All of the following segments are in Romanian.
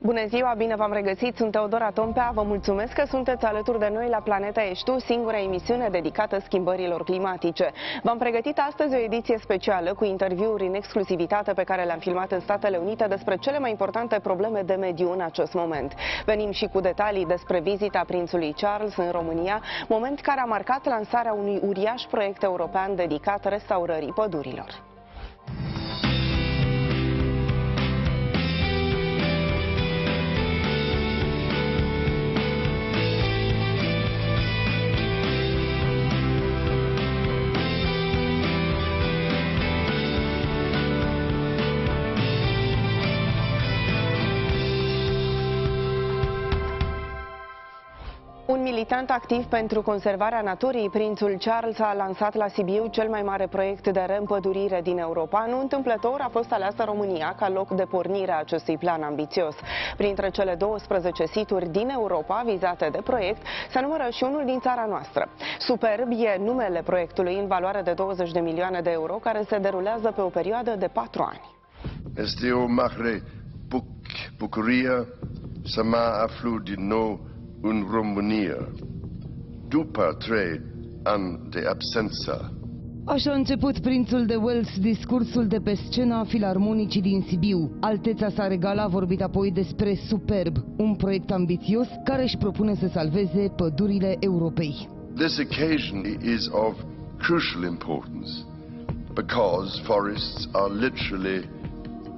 Bună ziua, bine v-am regăsit, sunt Teodora Tompea, vă mulțumesc că sunteți alături de noi la Planeta, ești, singura emisiune dedicată schimbărilor climatice. V-am pregătit astăzi o ediție specială cu interviuri în exclusivitate pe care le-am filmat în Statele Unite despre cele mai importante probleme de mediu în acest moment. Venim și cu detalii despre vizita prințului Charles în România, moment care a marcat lansarea unui uriaș proiect european dedicat restaurării pădurilor. Un militant activ pentru conservarea naturii, prințul Charles a lansat la Sibiu cel mai mare proiect de reîmpădurire din Europa. Nu întâmplător a fost aleasă România ca loc de pornire a acestui plan ambițios. Printre cele 12 situri din Europa vizate de proiect se numără și unul din țara noastră. Superb e numele proiectului în valoare de 20 de milioane de euro, care se derulează pe o perioadă de 4 ani. Este o mare bucurie să mă aflu din nou în România, după 3 ani de absență. Așa a început prințul de Wales discursul de pe scena Filarmonicii din Sibiu. Alteța sa regală a vorbit apoi despre Superb, un proiect ambițios care își propune să salveze pădurile Europei. This occasion is of crucial importance because forests are literally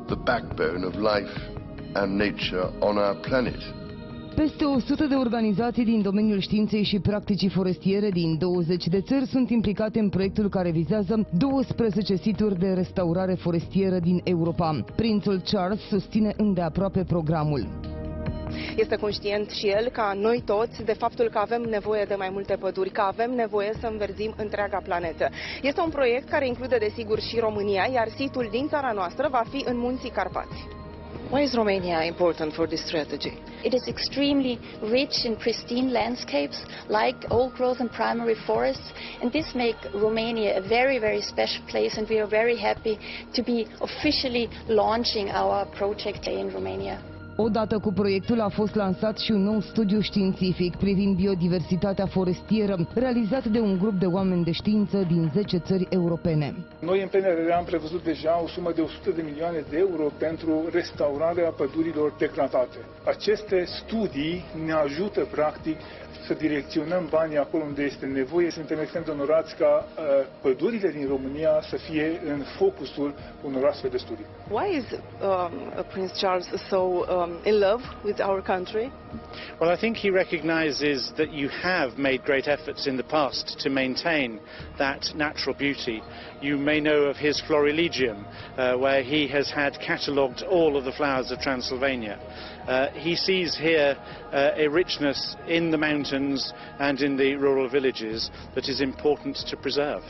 the backbone of life and nature on our planet. Peste 100 de organizații din domeniul științei și practicii forestiere din 20 de țări sunt implicate în proiectul care vizează 12 situri de restaurare forestieră din Europa. Prințul Charles susține îndeaproape programul. Este conștient și el, ca noi toți, de faptul că avem nevoie de mai multe păduri, că avem nevoie să înverzim întreaga planetă. Este un proiect care include, desigur, și România, iar situl din țara noastră va fi în Munții Carpați. Why is Romania important for this strategy? It is extremely rich in pristine landscapes like old growth and primary forests, and this makes Romania a very, very special place, and we are very happy to be officially launching our project in Romania. Odată cu proiectul a fost lansat și un nou studiu științific privind biodiversitatea forestieră, realizat de un grup de oameni de știință din 10 țări europene. Noi în PNRR am prevăzut deja o sumă de 100 de milioane de euro pentru restaurarea pădurilor degradate. Aceste studii ne ajută practic să direcționăm banii acolo unde este nevoie. Suntem extrem de onorați ca pădurile din România să fie în focusul unor astfel de studii. Why is Prince Charles so in love with our country? Well, I think he recognizes that you have made great efforts in the past to maintain that natural beauty. You may know of his Florilegium, where he has had catalogued all of the flowers of Transylvania. He sees here a richness in the mountains and in the rural villages that is important to preserve.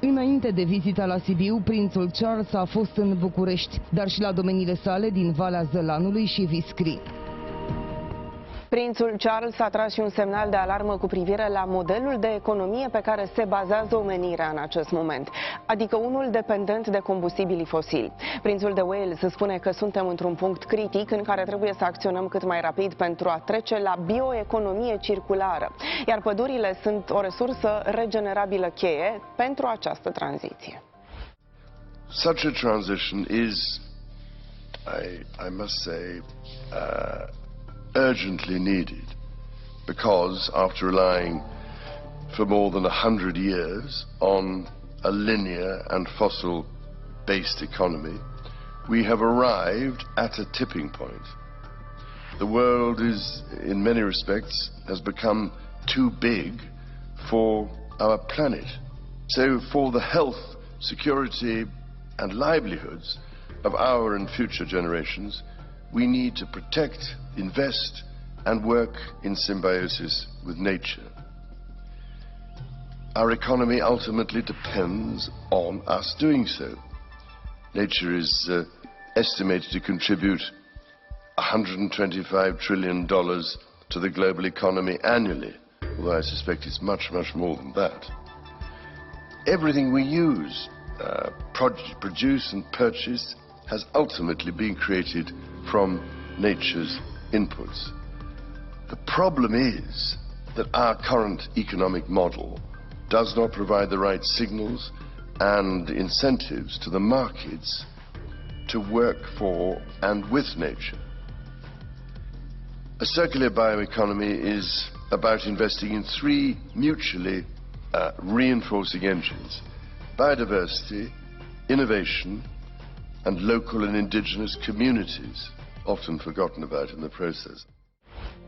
Înainte de vizita la Sibiu, prințul Charles a fost în București, dar și la domeniile sale din Valea Zălanului și Viscri. Prințul Charles a tras și un semnal de alarmă cu privire la modelul de economie pe care se bazează omenirea în acest moment, adică unul dependent de combustibilii fosili. Prințul de Wales spune că suntem într-un punct critic în care trebuie să acționăm cât mai rapid pentru a trece la bioeconomie circulară, iar pădurile sunt o resursă regenerabilă cheie pentru această tranziție. Such a transition is, I must say, urgently needed, because after relying for more than 100 years on a linear and fossil-based economy, we have arrived at a tipping point. The world is, in many respects, has become too big for our planet. So for the health, security and livelihoods of our and future generations, we need to protect, invest and work in symbiosis with nature. Our economy ultimately depends on us doing so. Nature is estimated to contribute $125 trillion to the global economy annually, although I suspect it's much, much more than that. Everything we use, produce and purchase has ultimately been created from nature's inputs. The problem is that our current economic model does not provide the right signals and incentives to the markets to work for and with nature. A circular bioeconomy is about investing in three mutually reinforcing engines: biodiversity, innovation, and local and indigenous communities, often forgotten about in the process.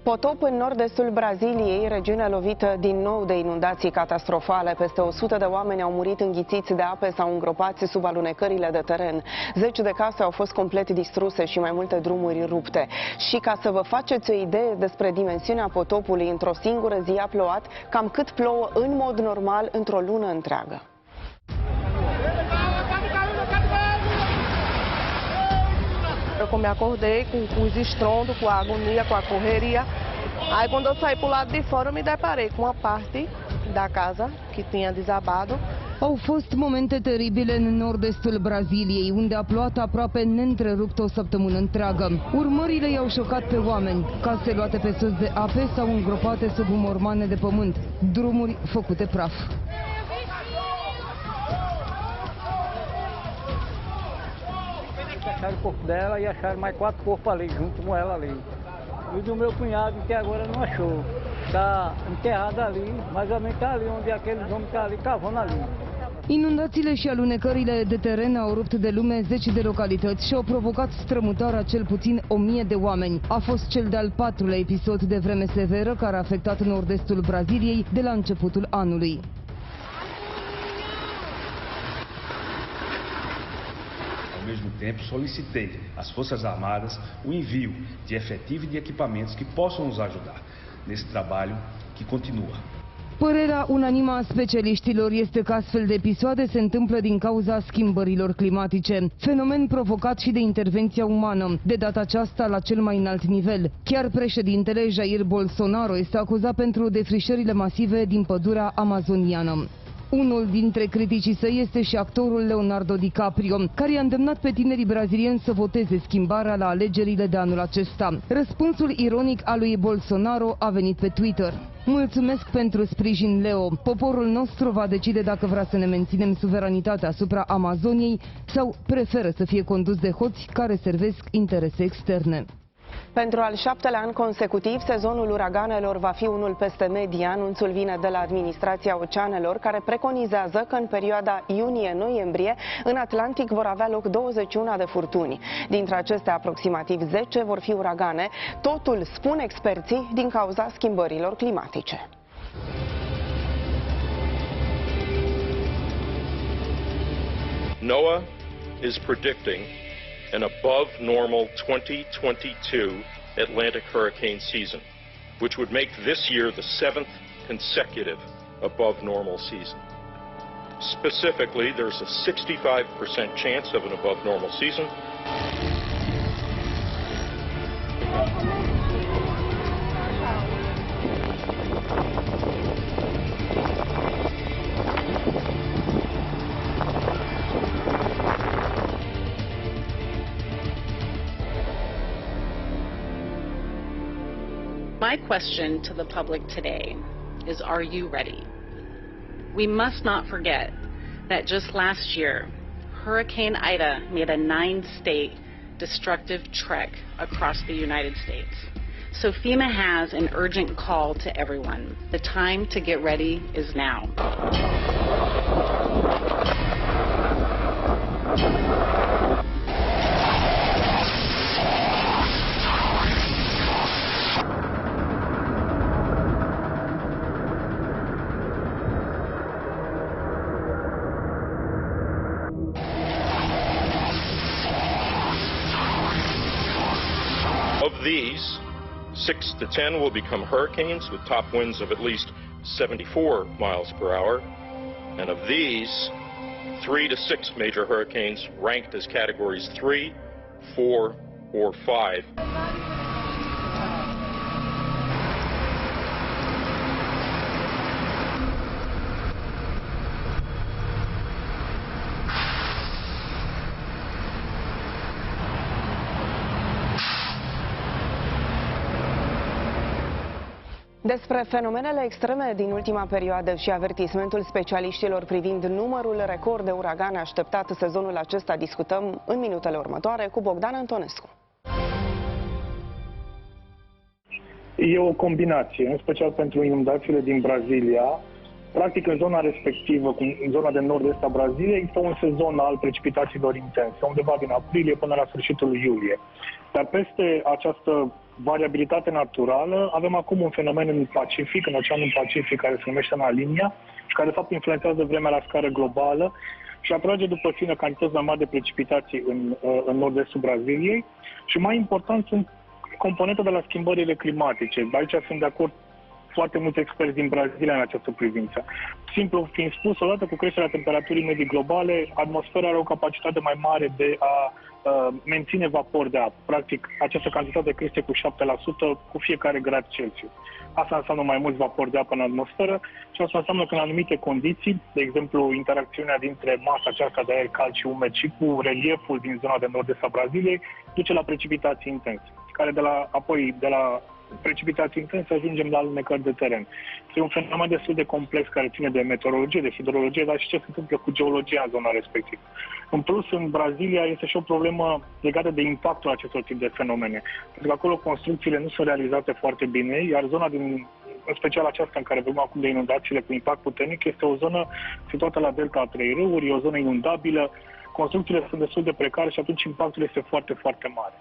Potop în nord-estul Braziliei, regiune lovită din nou de inundații catastrofale. Peste 100 de oameni au murit înghițiți de ape sau îngropați sub alunecările de teren. 10 de case au fost complet distruse și mai multe drumuri rupte. Și ca să vă faceți o idee despre dimensiunea potopului, într-o singură zi a plouat cam cât plouă în mod normal într-o lună întreagă. Eu me acordei com os estrondos, com a agonia, com a correria. Aí quando eu saí pro lado de fora eu me deparei com uma parte da casa que tinha desabado. Au fost momente teribile în nord-estul Braziliei, unde a plouat aproape neîntrerupt o săptămână întreagă. Urmările i-au șocat pe oameni, case luate pe sus de ape sau îngropate sub mormane de pământ, drumuri făcute praf. Acharam o corpo dela e acharam mais 4 corpos ali, junto com ela ali. E do meu cunhado, que agora não achou. Está enterrado ali, mais ou menos está ali, onde aqueles homens estão ali, cavando ali. Inundațiile și alunecările de teren au rupt de lume 10 de localități și au provocat strămutarea cel puțin 1000 de oameni. A fost cel de-al 4-lea episod de vreme severă care a afectat nord-estul Braziliei de la începutul anului. Ao mesmo tempo, solicitei às Forças Armadas o envio de efetivo e de equipamentos que possam nos ajudar nesse trabalho que continua. Părerea unanimă a specialiștilor este că astfel de episoade se întâmplă din cauza schimbărilor climatice, fenomen provocat și de intervenția umană, de data aceasta la cel mai înalt nivel. Chiar președintele Jair Bolsonaro este acuzat pentru defrișările masive din pădurea amazoniană. Unul dintre criticii săi este și actorul Leonardo DiCaprio, care i-a îndemnat pe tinerii brazilieni să voteze schimbarea la alegerile de anul acesta. Răspunsul ironic al lui Bolsonaro a venit pe Twitter. Mulțumesc pentru sprijin, Leo. Poporul nostru va decide dacă vrea să ne menținem suveranitatea asupra Amazoniei sau preferă să fie condus de hoți care servesc interese externe. Pentru al 7-lea an consecutiv, sezonul uraganelor va fi unul peste medie. Anunțul vine de la Administrația Oceanelor, care preconizează că în perioada iunie-noiembrie în Atlantic vor avea loc 21 de furtuni. Dintre acestea, aproximativ 10 vor fi uragane. Totul, spun experții, din cauza schimbărilor climatice. NOAA is predicting an above normal 2022 Atlantic hurricane season, which would make this year the 7th consecutive above normal season. Specifically, there's a 65% chance of an above normal season. My question to the public today is, are you ready? We must not forget that just last year, Hurricane Ida made a 9-state destructive trek across the United States. So FEMA has an urgent call to everyone. The time to get ready is now. Of these, 6 to 10 will become hurricanes with top winds of at least 74 miles per hour. And of these, 3 to 6 major hurricanes ranked as categories 3, 4, or 5. Despre fenomenele extreme din ultima perioadă și avertismentul specialiștilor privind numărul record de uragane așteptat sezonul acesta discutăm în minutele următoare cu Bogdan Antonescu. E o combinație, în special pentru inundațiile din Brazilia. Practic, în zona respectivă, în zona de nord-est a Braziliei, există un sezon al precipitațiilor intense, undeva din aprilie până la sfârșitul iulie. Dar peste această variabilitate naturală, avem acum un fenomen în Pacific, în Oceanul Pacific, care se numește La Niña și care, de fapt, influențează vremea la scară globală și atrage după sine cantități mai mari de precipitații în nord-estul Braziliei. Și mai important sunt componente de la schimbările climatice. Aici sunt de acord foarte mulți experți din Brazilia în această privință. Simplu fiind spus, odată cu creșterea temperaturii medii globale, atmosfera are o capacitate mai mare de a menține vapor de apă. Practic, această cantitate crește cu 7% cu fiecare grad Celsius. Asta înseamnă mai mult vapor de apă în atmosferă și asta înseamnă că în anumite condiții, de exemplu, interacțiunea dintre masa aceasta de aer cald și umed și cu relieful din zona de nord-est a Braziliei, duce la precipitații intense, care apoi de la precipitații intense ajungem la alunecări de teren. Este un fenomen destul de complex care ține de meteorologie, de hidrologie, dar și ce se întâmplă cu geologia în zona respectivă. În plus, în Brazilia este și o problemă legată de impactul acestor tip de fenomene. Pentru că acolo construcțiile nu sunt realizate foarte bine, iar zona în special aceasta în care vorbim acum de inundațiile cu impact puternic, este o zonă situată la delta a 3 râuri, e o zonă inundabilă, construcțiile sunt destul de precare și atunci impactul este foarte, foarte mare.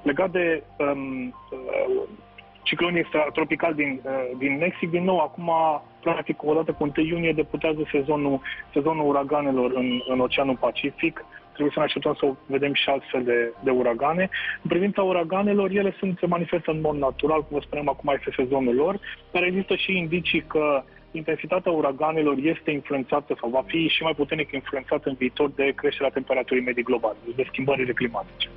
Legat de ciclonul tropical din Mexic, din nou, acum, practic, odată cu 1 iunie, deputează sezonul uraganelor în Oceanul Pacific. Trebuie să ne așteptăm să vedem și altfel de uragane. În privința uraganelor, ele se manifestă în mod natural, cum vă spunem, acum este sezonul lor, dar există și indicii că intensitatea uraganelor este influențată sau va fi și mai puternic influențată în viitor de creșterea temperaturii medii globale, de schimbările climatice.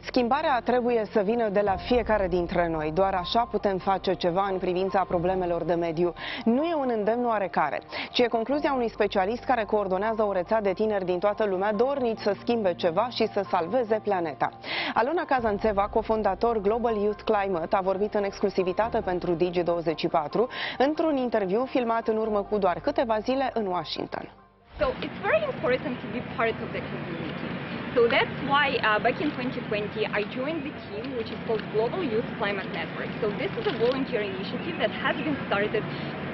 Schimbarea trebuie să vină de la fiecare dintre noi. Doar așa putem face ceva în privința problemelor de mediu. Nu e un îndemn oarecare, ci e concluzia unui specialist care coordonează o rețea de tineri din toată lumea dornici să schimbe ceva și să salveze planeta. Alona Kazanțeva, cofondator Global Youth Climate, a vorbit în exclusivitate pentru Digi24 într-un interviu filmat în urmă cu doar câteva zile în Washington. So it's very important to be part of the community. So that's why back in 2020 I joined the team which is called Global Youth Climate Network. So this is a volunteer initiative that has been started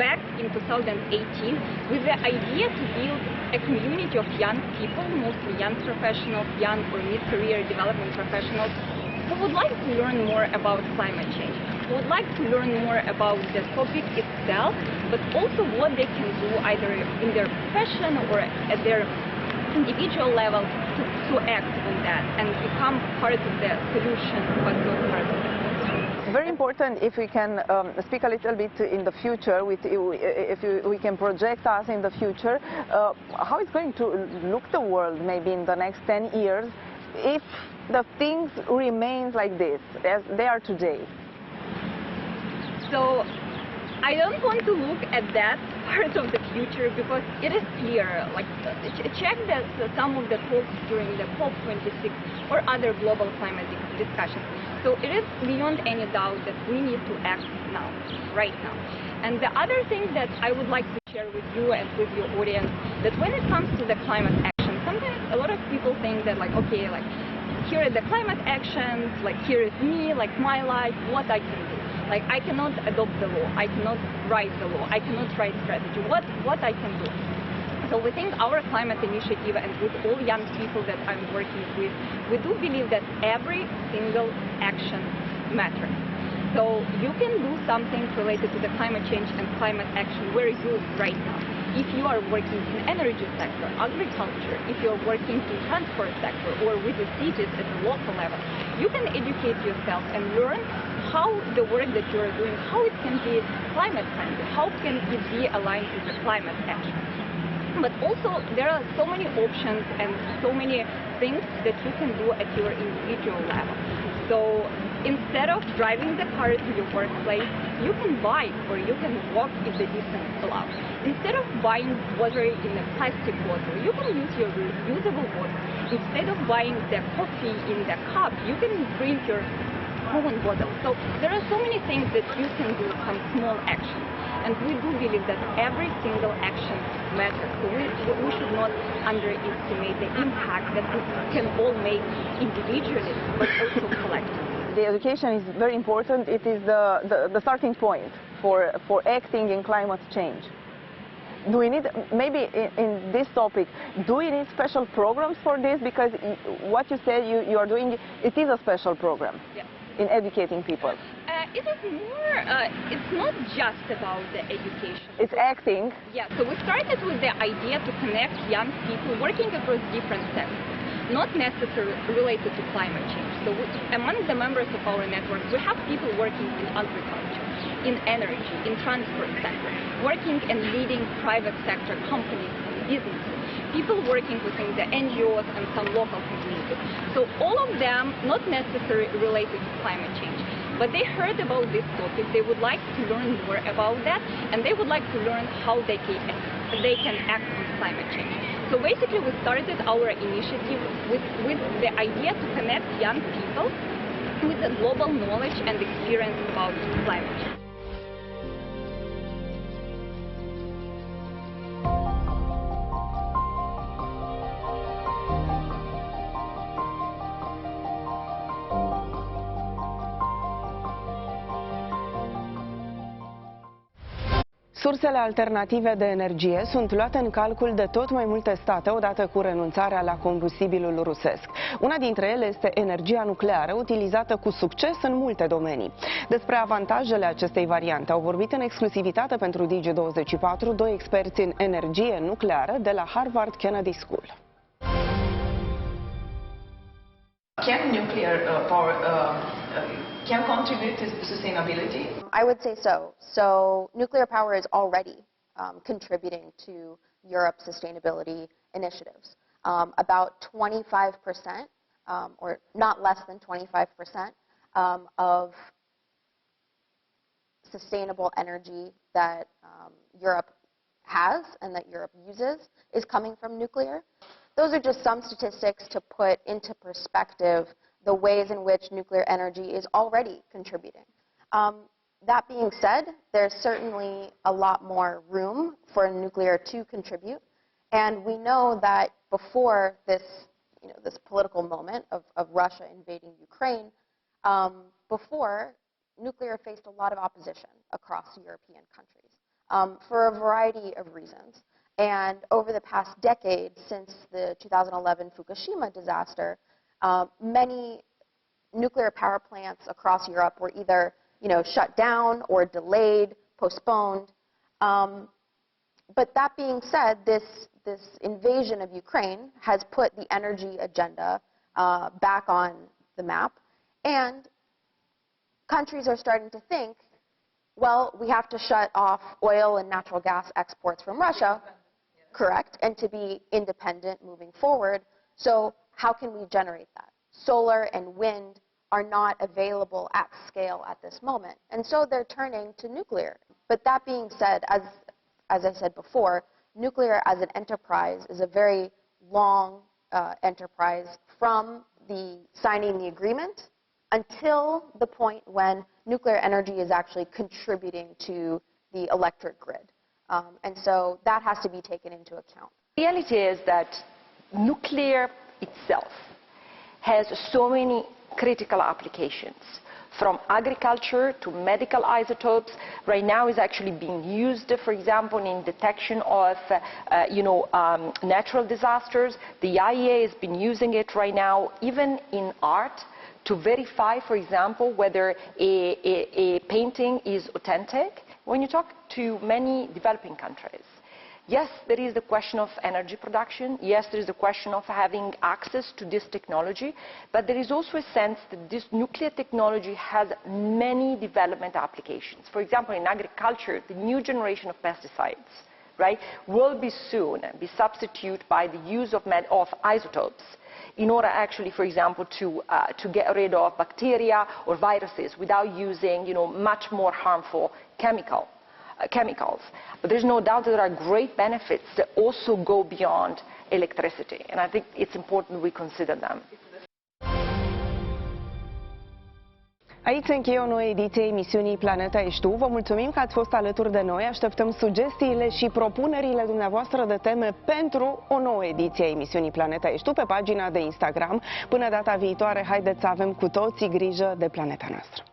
back in 2018 with the idea to build a community of young people, mostly young professionals, young or mid-career development professionals who would like to learn more about climate change, who would like to learn more about the topic itself, but also what they can do either in their profession or at their individual level to act on that and become part of the solution but not part of the problem. Very important if we can speak a little bit in the future, we can project us in the future, how it's going to look the world maybe in the next 10 years if the things remain like this, as they are today. So I don't want to look at that part of the future because it is clear, like check that some of the talks during the COP26 or other global climate discussions. So it is beyond any doubt that we need to act now, right now. And the other thing that I would like to share with you and with your audience that when it comes to the climate action, sometimes a lot of people think that like, okay, like here are the climate actions, like here is me, like my life, what I can do. Like I cannot adopt the law, I cannot write the law, I cannot write strategy. What I can do. So we think our climate initiative, and with all young people that I'm working with, we do believe that every single action matters. So you can do something related to the climate change and climate action where you right now. If you are working in energy sector, agriculture, if you are working in transport sector or with the cities at the local level, you can educate yourself and learn how the work that you are doing, how it can be climate friendly, how can it be aligned with the climate action. But also there are so many options and so many things that you can do at your individual level. So instead of driving the car to your workplace, you can bike or you can walk if the distance allows. Instead of buying water in a plastic bottle, you can use your reusable bottle. Instead of buying the coffee in the cup, you can drink your own bottle. So there are so many things that you can do, some small actions. And we do believe that every single action matters. So we should not underestimate the impact that we can all make individually, but also collectively. The education is very important. It is the starting point for acting in climate change. Do we need, maybe in this topic, do we need special programs for this? Because what you said you are doing, it is a special program. Yeah. In educating people. It is more, it's not just about the education. It's acting. Yeah, so we started with the idea to connect young people working across different sectors, not necessarily related to climate change. So among the members of our network, we have people working in agriculture, in energy, in transport sector, working and leading private sector companies and businesses, people working within the NGOs and some local communities. So all of them not necessarily related to climate change, but they heard about this topic, they would like to learn more about that, and they would like to learn how they can act on climate change. So basically we started our initiative with the idea to connect young people with the global knowledge and experience about climate change. Sursele alternative de energie sunt luate în calcul de tot mai multe state odată cu renunțarea la combustibilul rusesc. Una dintre ele este energia nucleară, utilizată cu succes în multe domenii. Despre avantajele acestei variante au vorbit în exclusivitate pentru Digi24 doi experți în energie nucleară de la Harvard Kennedy School. Can nuclear power can contribute to sustainability? I would say so. So nuclear power is already contributing to Europe's sustainability initiatives. About 25%, or not less than 25%, of sustainable energy that Europe has and that Europe uses is coming from nuclear. Those are just some statistics to put into perspective the ways in which nuclear energy is already contributing. That being said, there's certainly a lot more room for nuclear to contribute, and we know that before this, this political moment of Russia invading Ukraine, before, nuclear faced a lot of opposition across European countries for a variety of reasons. And over the past decade, since the 2011 Fukushima disaster, many nuclear power plants across Europe were either, shut down or delayed, postponed. But that being said, this invasion of Ukraine has put the energy agenda back on the map, and countries are starting to think, well, we have to shut off oil and natural gas exports from Russia. Correct, and to be independent moving forward. So how can we generate that? Solar and wind are not available at scale at this moment, and so they're turning to nuclear. But that being said, as I said before, nuclear as an enterprise is a very long enterprise from the signing the agreement until the point when nuclear energy is actually contributing to the electric grid. And so that has to be taken into account. The reality is that nuclear itself has so many critical applications, from agriculture to medical isotopes. Right now is actually being used, for example, in detection of natural disasters. The IAEA has been using it right now, even in art, to verify, for example, whether a painting is authentic. When you talk to many developing countries, yes, there is the question of energy production. Yes, there is the question of having access to this technology. But there is also a sense that this nuclear technology has many development applications. For example, in agriculture, the new generation of pesticides, right, will be soon be substituted by the use of isotopes in order actually, for example, to get rid of bacteria or viruses without using, much more harmful chemicals. But there's no doubt that there are great benefits that also go beyond electricity, and I think it's important we consider them. Aici se încheie o nouă ediție emisiunii Planeta, ești tu. Vă mulțumim că ați fost alături de noi. Așteptăm sugestiile și propunerile dumneavoastră de teme pentru o nouă ediție a emisiunii Planeta, ești tu pe pagina de Instagram. Până data viitoare, haideți să avem cu toții grijă de planeta noastră.